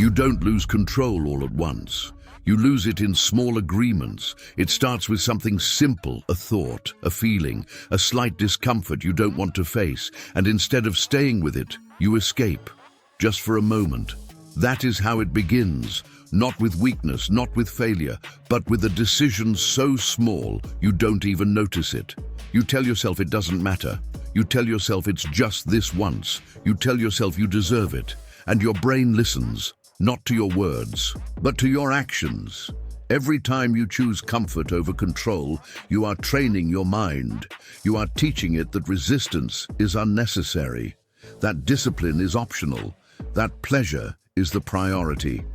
You don't lose control all at once. You lose it in small agreements. It starts with something simple, a thought, a feeling, a slight discomfort you don't want to face, and instead of staying with it, you escape, just for a moment. That is how it begins, not with weakness, not with failure, but with a decision so small you don't even notice it. You tell yourself it doesn't matter. You tell yourself it's just this once. You tell yourself you deserve it, and your brain listens. Not to your words, but to your actions. Every time you choose comfort over control, you are training your mind. You are teaching it that resistance is unnecessary, that discipline is optional, that pleasure is the priority.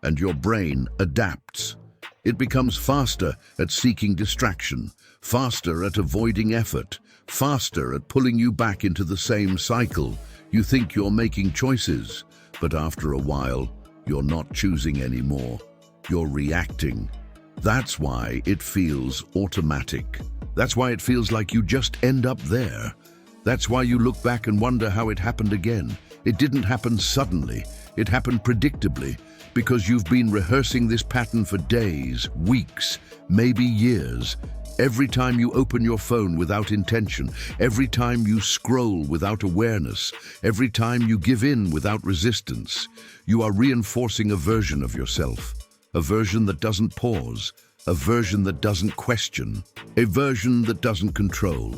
And your brain adapts. It becomes faster at seeking distraction, faster at avoiding effort, faster at pulling you back into the same cycle. You think you're making choices, but after a while, you're not choosing anymore. You're reacting. That's why it feels automatic. That's why it feels like you just end up there. That's why you look back and wonder how it happened again. It didn't happen suddenly. It happened predictably, because you've been rehearsing this pattern for days, weeks, maybe years. Every time you open your phone without intention, every time you scroll without awareness, every time you give in without resistance, you are reinforcing a version of yourself, a version that doesn't pause, a version that doesn't question, a version that doesn't control.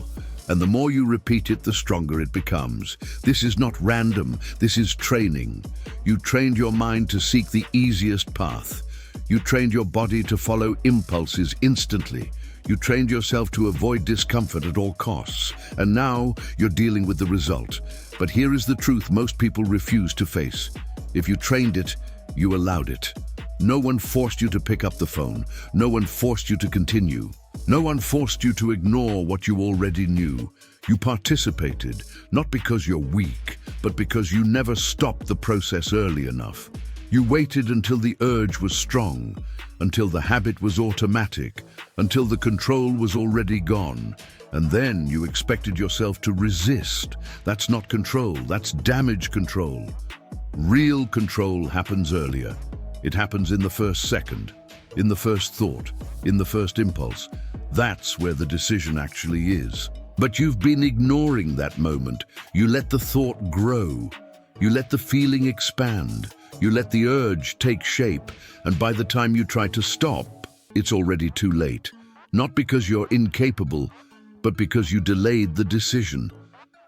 And the more you repeat it, the stronger it becomes. This is not random, this is training. You trained your mind to seek the easiest path. You trained your body to follow impulses instantly. You trained yourself to avoid discomfort at all costs, and now you're dealing with the result. But here is the truth most people refuse to face. If you trained it, you allowed it. No one forced you to pick up the phone. No one forced you to continue. No one forced you to ignore what you already knew. You participated, not because you're weak, but because you never stopped the process early enough. You waited until the urge was strong, until the habit was automatic, until the control was already gone. And then you expected yourself to resist. That's not control, that's damage control. Real control happens earlier. It happens in the first second, in the first thought, in the first impulse. That's where the decision actually is. But you've been ignoring that moment. You let the thought grow. You let the feeling expand. You let the urge take shape, and by the time you try to stop, it's already too late. Not because you're incapable, but because you delayed the decision.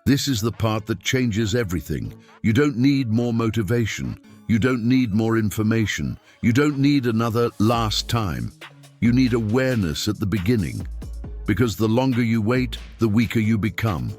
This is the part that changes everything. You don't need more motivation. You don't need more information. You don't need another last time. You need awareness at the beginning. Because the longer you wait, the weaker you become.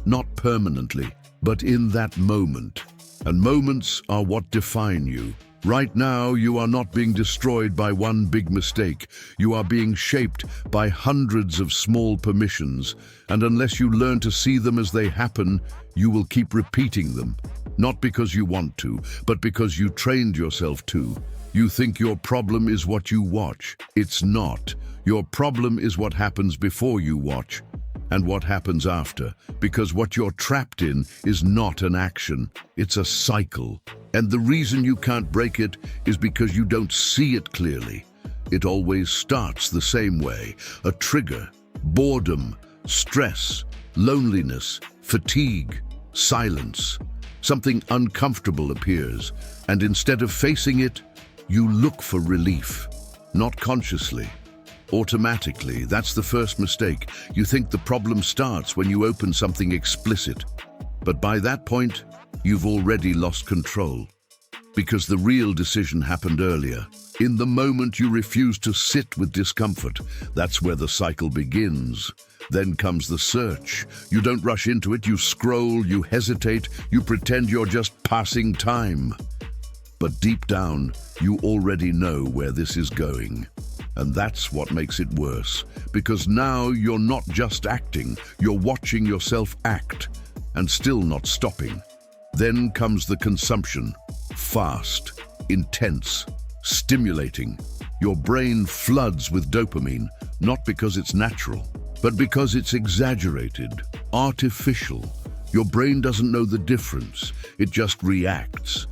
Not permanently, but in that moment. And moments are what define you. Right now, you are not being destroyed by one big mistake. You are being shaped by hundreds of small permissions. And unless you learn to see them as they happen, you will keep repeating them. Not because you want to, but because you trained yourself to. You think your problem is what you watch. It's not. Your problem is what happens before you watch. And what happens after, because what you're trapped in is not an action, it's a cycle. And the reason you can't break it is because you don't see it clearly. It always starts the same way: a trigger, boredom, stress, loneliness, fatigue, silence. Something uncomfortable appears, and instead of facing it, you look for relief, not consciously. Automatically, that's the first mistake. You think the problem starts when you open something explicit. But by that point, you've already lost control. Because the real decision happened earlier. In the moment you refuse to sit with discomfort, that's where the cycle begins. Then comes the search. You don't rush into it, you scroll, you hesitate, you pretend you're just passing time. But deep down, you already know where this is going. And that's what makes it worse, because now you're not just acting, you're watching yourself act, and still not stopping. Then comes the consumption. Fast, intense, stimulating. Your brain floods with dopamine, not because it's natural, but because it's exaggerated, artificial. Your brain doesn't know the difference, it just reacts.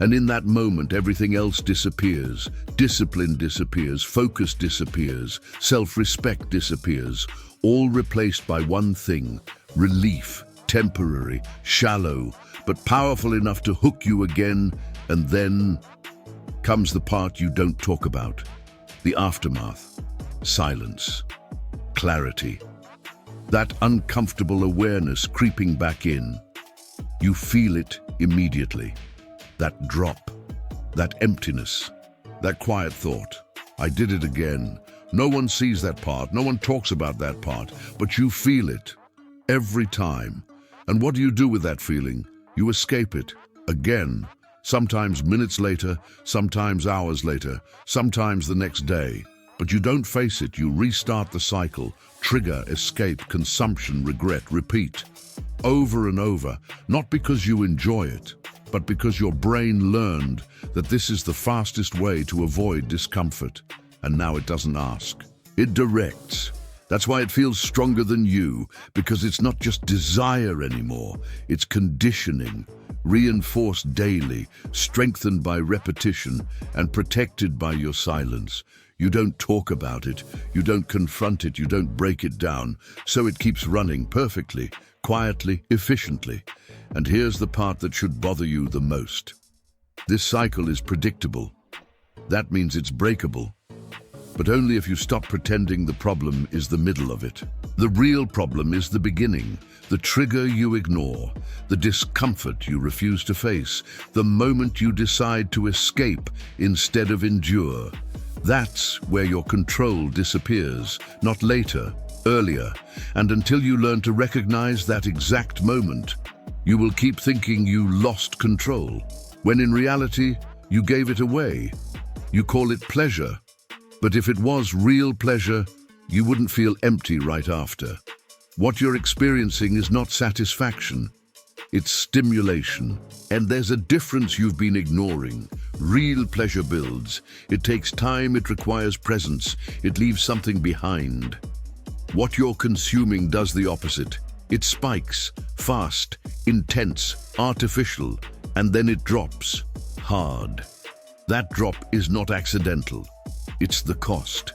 And in that moment, everything else disappears. Discipline disappears, focus disappears, self-respect disappears, all replaced by one thing: relief, temporary, shallow, but powerful enough to hook you again. And then comes the part you don't talk about. The aftermath. Silence. Clarity. That uncomfortable awareness creeping back in. You feel it immediately. That drop. That emptiness. That quiet thought. I did it again. No one sees that part. No one talks about that part. But you feel it. Every time. And what do you do with that feeling? You escape it. Again. Sometimes minutes later, sometimes hours later, sometimes the next day. But you don't face it. You restart the cycle. Trigger, escape, consumption, regret, repeat. Over and over. Not because you enjoy it, but because your brain learned that this is the fastest way to avoid discomfort. And now it doesn't ask. It directs. That's why it feels stronger than you, because it's not just desire anymore. It's conditioning, reinforced daily, strengthened by repetition, and protected by your silence. You don't talk about it, you don't confront it, you don't break it down, so it keeps running perfectly, quietly, efficiently. And here's the part that should bother you the most. This cycle is predictable. That means it's breakable. But only if you stop pretending the problem is the middle of it. The real problem is the beginning, the trigger you ignore, the discomfort you refuse to face, the moment you decide to escape instead of endure. That's where your control disappears, not later, earlier. And until you learn to recognize that exact moment, you will keep thinking you lost control, when in reality, you gave it away. You call it pleasure. But if it was real pleasure, you wouldn't feel empty right after. What you're experiencing is not satisfaction, it's stimulation. And there's a difference you've been ignoring. Real pleasure builds. It takes time, it requires presence, it leaves something behind. What you're consuming does the opposite. It spikes, fast, intense, artificial, and then it drops, hard. That drop is not accidental. It's the cost.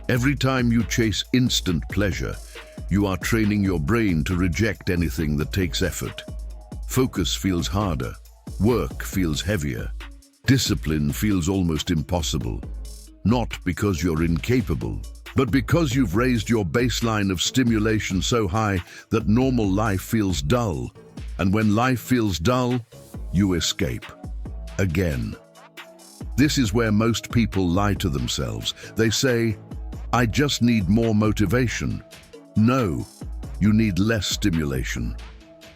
Every time you chase instant pleasure, you are training your brain to reject anything that takes effort. Focus feels harder. Work feels heavier. Discipline feels almost impossible. Not because you're incapable, but because you've raised your baseline of stimulation so high that normal life feels dull. And when life feels dull, you escape. Again. This is where most people lie to themselves. They say, I just need more motivation. No, you need less stimulation.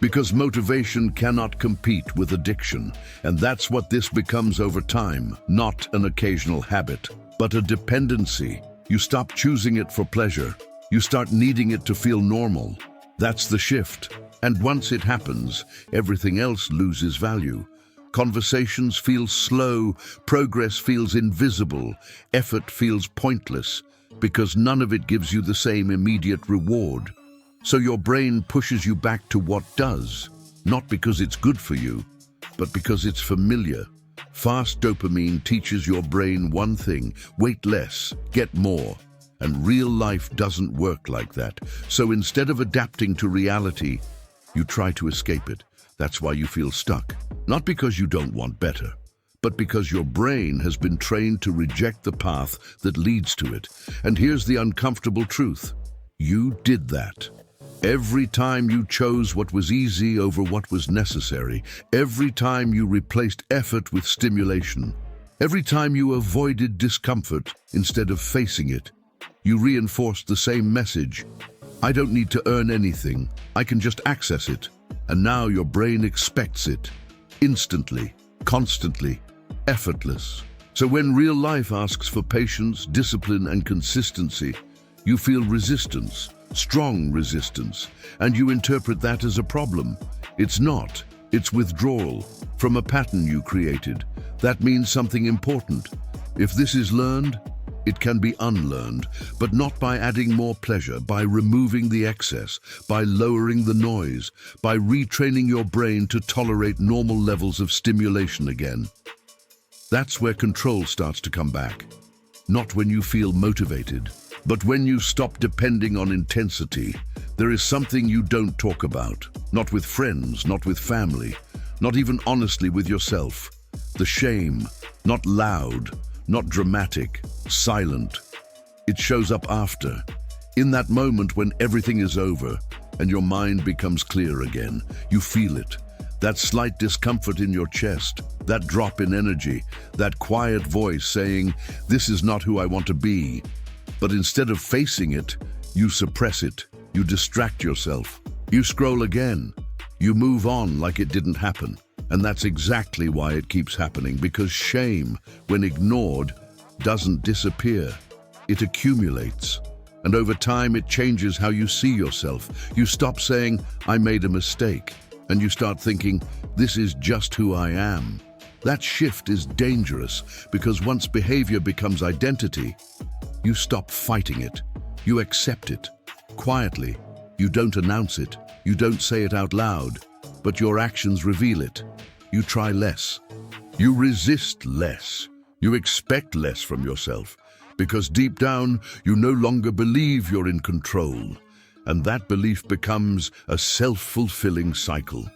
Because motivation cannot compete with addiction. And that's what this becomes over time. Not an occasional habit, but a dependency. You stop choosing it for pleasure. You start needing it to feel normal. That's the shift. And once it happens, everything else loses value. Conversations feel slow, progress feels invisible, effort feels pointless, because none of it gives you the same immediate reward. So your brain pushes you back to what does, not because it's good for you, but because it's familiar. Fast dopamine teaches your brain one thing: wait less, get more. And real life doesn't work like that. So instead of adapting to reality, you try to escape it. That's why you feel stuck. Not because you don't want better, but because your brain has been trained to reject the path that leads to it. And here's the uncomfortable truth. You did that. Every time you chose what was easy over what was necessary, every time you replaced effort with stimulation, every time you avoided discomfort instead of facing it, you reinforced the same message. I don't need to earn anything. I can just access it. And now your brain expects it. Instantly, constantly, effortless. So when real life asks for patience, discipline, and consistency, you feel resistance, strong resistance, and you interpret that as a problem. It's not. It's withdrawal from a pattern you created. That means something important. If this is learned, It can be unlearned, but not by adding more pleasure, by removing the excess, by lowering the noise, by retraining your brain to tolerate normal levels of stimulation again. That's where control starts to come back. Not when you feel motivated, but when you stop depending on intensity. There is something you don't talk about, not with friends, not with family, not even honestly with yourself. The shame, not loud, not dramatic, silent. It shows up after, in that moment when everything is over and your mind becomes clear again. You feel it, that slight discomfort in your chest, that drop in energy, that quiet voice saying, "This is not who I want to be." But instead of facing it, you suppress it, you distract yourself, you scroll again, you move on like it didn't happen. And that's exactly why it keeps happening, because shame, when ignored, doesn't disappear. It accumulates. And over time, it changes how you see yourself. You stop saying, "I made a mistake," and you start thinking, "This is just who I am." That shift is dangerous, because once behavior becomes identity, you stop fighting it. You accept it. Quietly. You don't announce it. You don't say it out loud. But your actions reveal it. You try less. You resist less. You expect less from yourself, because deep down, you no longer believe you're in control. And that belief becomes a self-fulfilling cycle.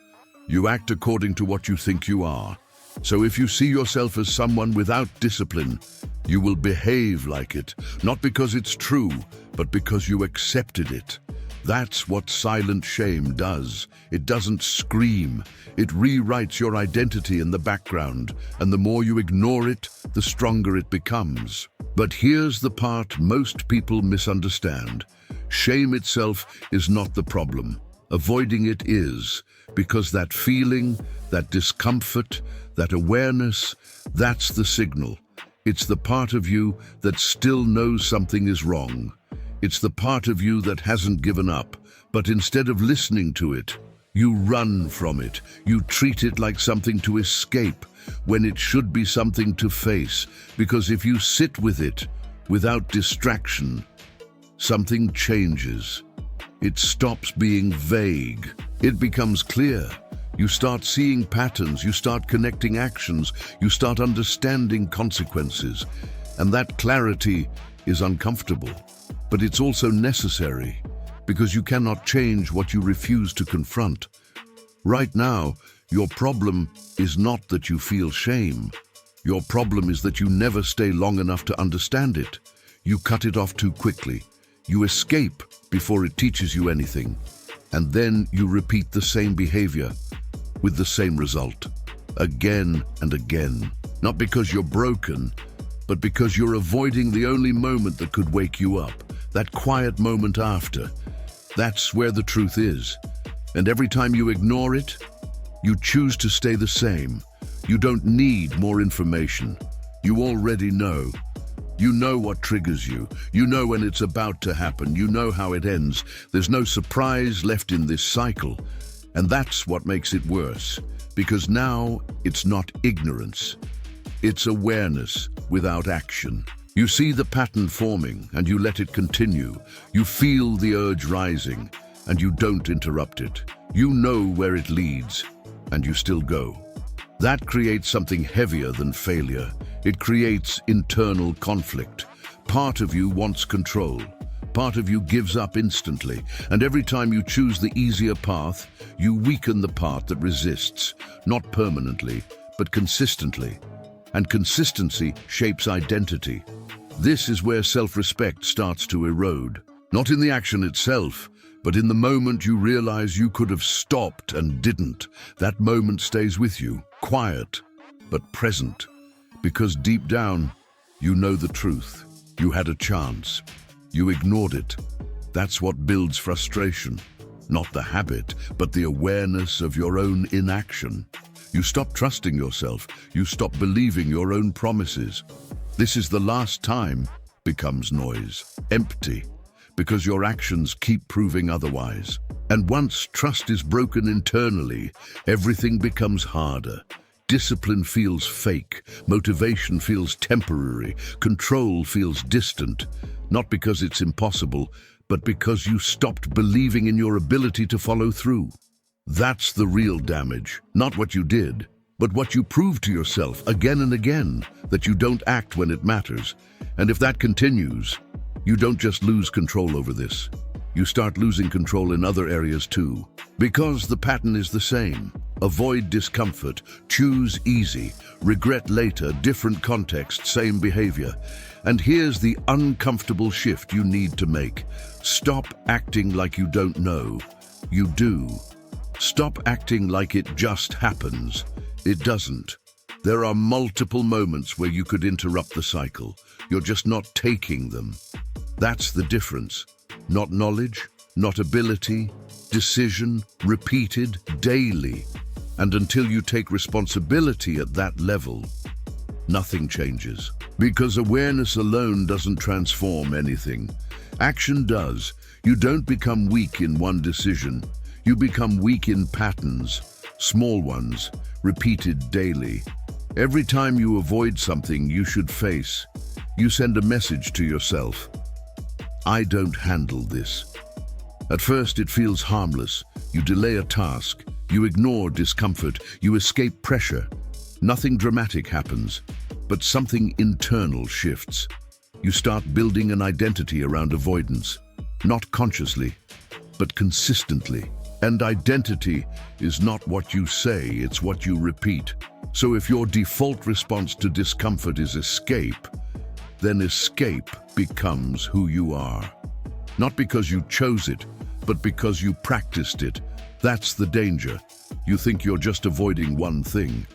You act according to what you think you are. So if you see yourself as someone without discipline, you will behave like it, not because it's true, but because you accepted it. That's what silent shame does. It doesn't scream. It rewrites your identity in the background, and the more you ignore it, the stronger it becomes. But here's the part most people misunderstand. Shame itself is not the problem. Avoiding it is, because that feeling, that discomfort, that awareness, that's the signal. It's the part of you that still knows something is wrong. It's the part of you that hasn't given up, but instead of listening to it, you run from it. You treat it like something to escape, when it should be something to face. Because if you sit with it, without distraction, something changes. It stops being vague. It becomes clear. You start seeing patterns, you start connecting actions, you start understanding consequences. And that clarity is uncomfortable. But it's also necessary, because you cannot change what you refuse to confront. Right now, your problem is not that you feel shame. Your problem is that you never stay long enough to understand it. You cut it off too quickly. You escape before it teaches you anything. And then you repeat the same behavior with the same result, again and again. Not because you're broken, but because you're avoiding the only moment that could wake you up. That quiet moment after. That's where the truth is. And every time you ignore it, you choose to stay the same. You don't need more information. You already know. You know what triggers you. You know when it's about to happen. You know how it ends. There's no surprise left in this cycle. And that's what makes it worse. Because now it's not ignorance. It's awareness without action. You see the pattern forming and you let it continue. You feel the urge rising and you don't interrupt it. You know where it leads and you still go. That creates something heavier than failure. It creates internal conflict. Part of you wants control. Part of you gives up instantly. And every time you choose the easier path, you weaken the part that resists, not permanently, but consistently. And consistency shapes identity. This is where self-respect starts to erode. Not in the action itself, but in the moment you realize you could have stopped and didn't. That moment stays with you, quiet, but present. Because deep down, you know the truth. You had a chance. You ignored it. That's what builds frustration. Not the habit, but the awareness of your own inaction. You stop trusting yourself. You stop believing your own promises. This is the last time becomes noise, empty, because your actions keep proving otherwise. And once trust is broken internally, everything becomes harder. Discipline feels fake, motivation feels temporary, control feels distant, not because it's impossible, but because you stopped believing in your ability to follow through. That's the real damage, not what you did, but what you prove to yourself again and again, that you don't act when it matters. And if that continues, you don't just lose control over this. You start losing control in other areas too. Because the pattern is the same. Avoid discomfort, choose easy, regret later, different context, same behavior. And here's the uncomfortable shift you need to make. Stop acting like you don't know. You do. Stop acting like it just happens. It doesn't. There are multiple moments where you could interrupt the cycle. You're just not taking them. That's the difference. Not knowledge, not ability, decision, repeated daily. And until you take responsibility at that level, nothing changes. Because awareness alone doesn't transform anything. Action does. You don't become weak in one decision. You become weak in patterns, small ones, repeated daily. Every time you avoid something you should face, you send a message to yourself. I don't handle this. At first it feels harmless. You delay a task, you ignore discomfort, you escape pressure. Nothing dramatic happens, but something internal shifts. You start building an identity around avoidance, not consciously, but consistently. And identity is not what you say, it's what you repeat. So if your default response to discomfort is escape, then escape becomes who you are. Not because you chose it, but because you practiced it. That's the danger. You think you're just avoiding one thing,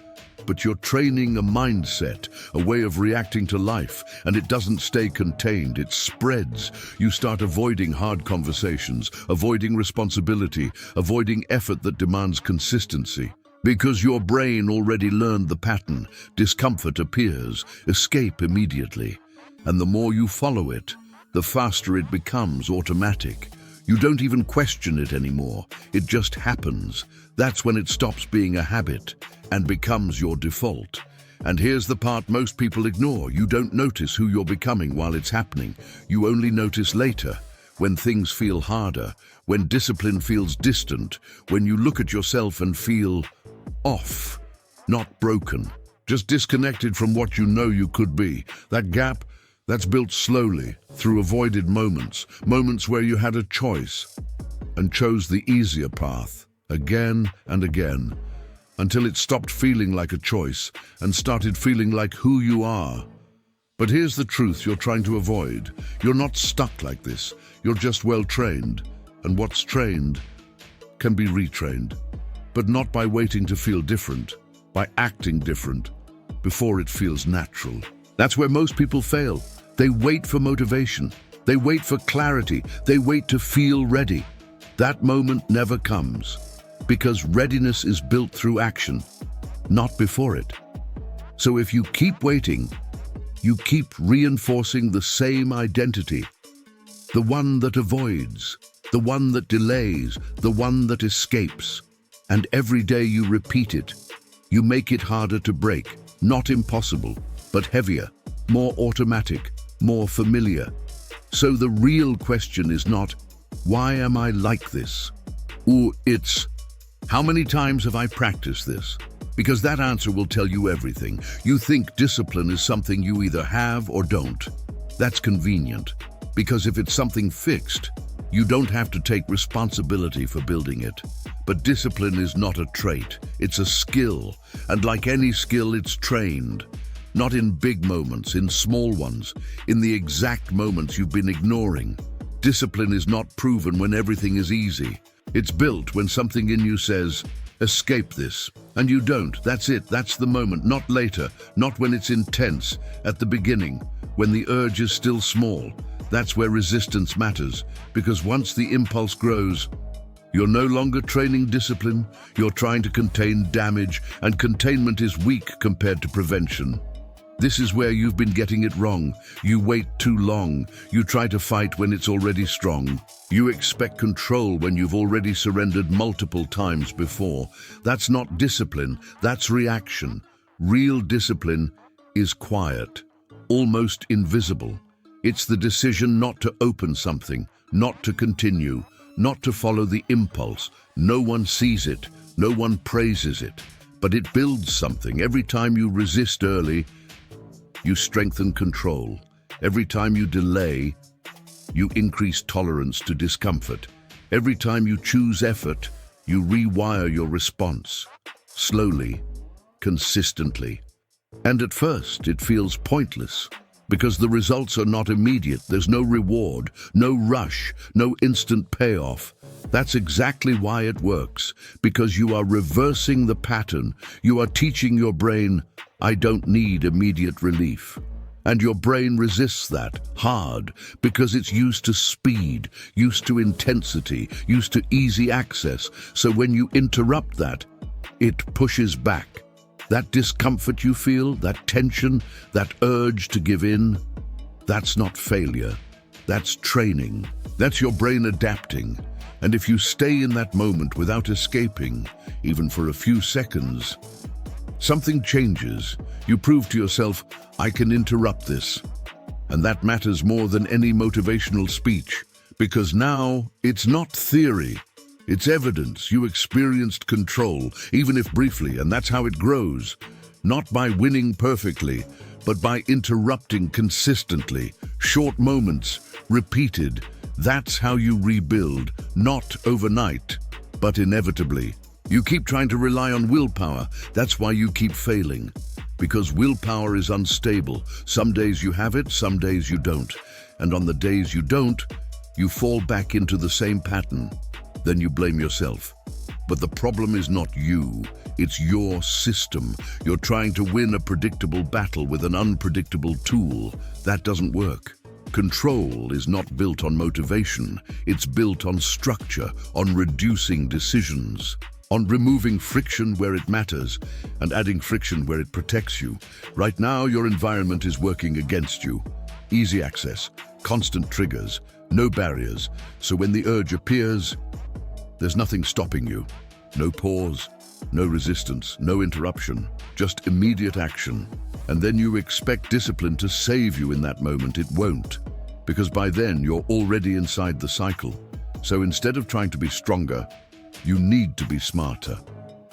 but you're training a mindset, a way of reacting to life, and it doesn't stay contained, it spreads. You start avoiding hard conversations, avoiding responsibility, avoiding effort that demands consistency. Because your brain already learned the pattern, discomfort appears, escape immediately. And the more you follow it, the faster it becomes automatic. You don't even question it anymore, it just happens. That's when it stops being a habit and becomes your default. And here's the part most people ignore. You don't notice who you're becoming while it's happening. You only notice later, when things feel harder, when discipline feels distant, when you look at yourself and feel off, not broken, just disconnected from what you know you could be. That gap, that's built slowly, through avoided moments, moments where you had a choice and chose the easier path, again and again, until it stopped feeling like a choice and started feeling like who you are. But here's the truth you're trying to avoid. You're not stuck like this. You're just well trained. And what's trained can be retrained. But not by waiting to feel different, by acting different, before it feels natural. That's where most people fail. They wait for motivation. They wait for clarity. They wait to feel ready. That moment never comes. Because readiness is built through action, not before it. So if you keep waiting, you keep reinforcing the same identity. The one that avoids, the one that delays, the one that escapes. And every day you repeat it, you make it harder to break. Not impossible, but heavier, more automatic, more familiar. So the real question is not, why am I like this? Or it's, how many times have I practiced this? Because that answer will tell you everything. You think discipline is something you either have or don't. That's convenient, because if it's something fixed, you don't have to take responsibility for building it. But discipline is not a trait, it's a skill. And like any skill, it's trained. Not in big moments, in small ones, in the exact moments you've been ignoring. Discipline is not proven when everything is easy. It's built when something in you says, escape this, and you don't. That's it, that's the moment, not later, not when it's intense, at the beginning, when the urge is still small. That's where resistance matters, because once the impulse grows, you're no longer training discipline, you're trying to contain damage, and containment is weak compared to prevention. This is where you've been getting it wrong. You wait too long. You try to fight when it's already strong. You expect control when you've already surrendered multiple times before. That's not discipline, that's reaction. Real discipline is quiet, almost invisible. It's the decision not to open something, not to continue, not to follow the impulse. No one sees it, no one praises it, but it builds something. Every time you resist early, you strengthen control. Every time you delay, you increase tolerance to discomfort. Every time you choose effort, you rewire your response. Slowly, consistently. And at first, it feels pointless, because the results are not immediate. There's no reward, no rush, no instant payoff. That's exactly why it works, because you are reversing the pattern. You are teaching your brain, I don't need immediate relief. And your brain resists that hard because it's used to speed, used to intensity, used to easy access. So when you interrupt that, it pushes back. That discomfort you feel, that tension, that urge to give in, that's not failure. That's training. That's your brain adapting. And if you stay in that moment without escaping, even for a few seconds, something changes. You prove to yourself, I can interrupt this. And that matters more than any motivational speech, because now it's not theory. It's evidence. You experienced control, even if briefly, and that's how it grows. Not by winning perfectly, but by interrupting consistently. Short moments, repeated. That's how you rebuild, not overnight, but inevitably. You keep trying to rely on willpower. That's why you keep failing. Because willpower is unstable. Some days you have it, some days you don't. And on the days you don't, you fall back into the same pattern. Then you blame yourself. But the problem is not you, it's your system. You're trying to win a predictable battle with an unpredictable tool. That doesn't work. Control is not built on motivation. It's built on structure, on reducing decisions, on removing friction where it matters and adding friction where it protects you. Right now, your environment is working against you. Easy access, constant triggers, no barriers. So when the urge appears, there's nothing stopping you. No pause, no resistance, no interruption, just immediate action. And then you expect discipline to save you in that moment. It won't, because by then you're already inside the cycle. So instead of trying to be stronger, you need to be smarter.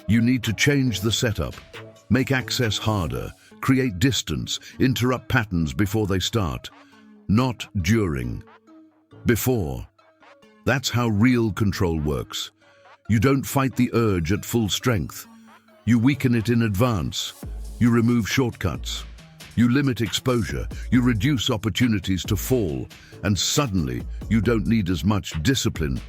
You need to change the setup, make access harder, create distance, interrupt patterns before they start. Not during, before. That's how real control works. You don't fight the urge at full strength. You weaken it in advance. You remove shortcuts. You limit exposure. You reduce opportunities to fall. And suddenly, you don't need as much discipline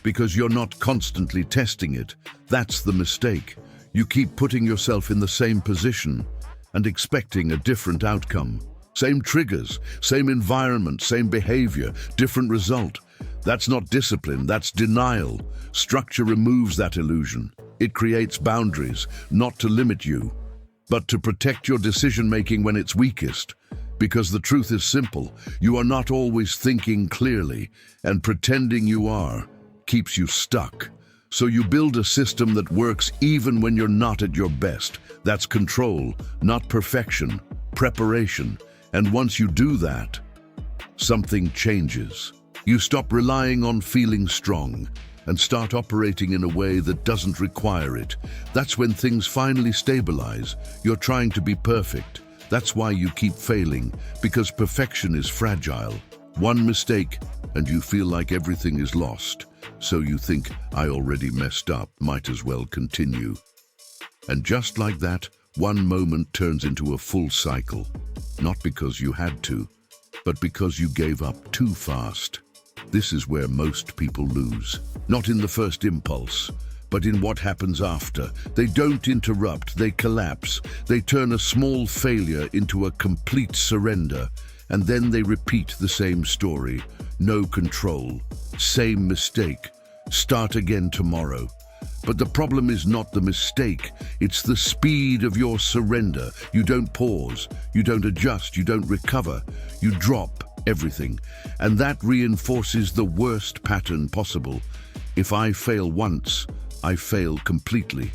because you're not constantly testing it. That's the mistake. You keep putting yourself in the same position and expecting a different outcome. Same triggers, same environment, same behavior, different result. That's not discipline, that's denial. Structure removes that illusion. It creates boundaries, not to limit you, but to protect your decision-making when it's weakest. Because the truth is simple, you are not always thinking clearly, and pretending you are keeps you stuck. So you build a system that works even when you're not at your best. That's control, not perfection, preparation. And once you do that, something changes. You stop relying on feeling strong and start operating in a way that doesn't require it. That's when things finally stabilize. You're trying to be perfect. That's why you keep failing, because perfection is fragile. One mistake and you feel like everything is lost. So you think, I already messed up, might as well continue. And just like that, one moment turns into a full cycle. Not because you had to, but because you gave up too fast. This is where most people lose. Not in the first impulse, but in what happens after. They don't interrupt, they collapse. They turn a small failure into a complete surrender. And then they repeat the same story. No control, same mistake, start again tomorrow. But the problem is not the mistake, it's the speed of your surrender. You don't pause, you don't adjust, you don't recover, you drop everything. And that reinforces the worst pattern possible. If I fail once, I fail completely.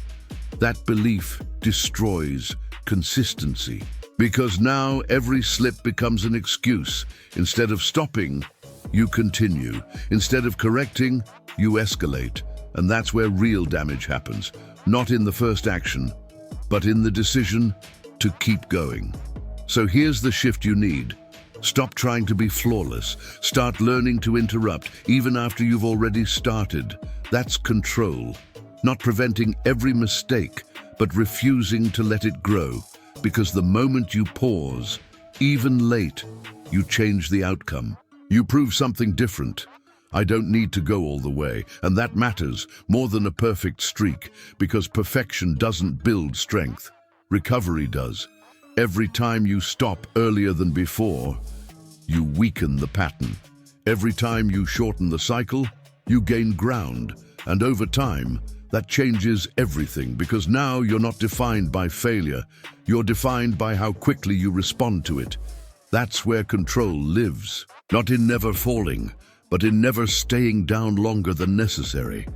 That belief destroys consistency. Because now every slip becomes an excuse. Instead of stopping, you continue. Instead of correcting, you escalate. And that's where real damage happens. Not in the first action, but in the decision to keep going. So here's the shift you need. Stop trying to be flawless. Start learning to interrupt, even after you've already started. That's control. Not preventing every mistake, but refusing to let it grow. Because the moment you pause, even late, you change the outcome. You prove something different. I don't need to go all the way, and that matters more than a perfect streak, because perfection doesn't build strength. Recovery does. Every time you stop earlier than before, you weaken the pattern. Every time you shorten the cycle, you gain ground, and over time, that changes everything, because now you're not defined by failure, you're defined by how quickly you respond to it. That's where control lives, not in never falling, but in never staying down longer than necessary.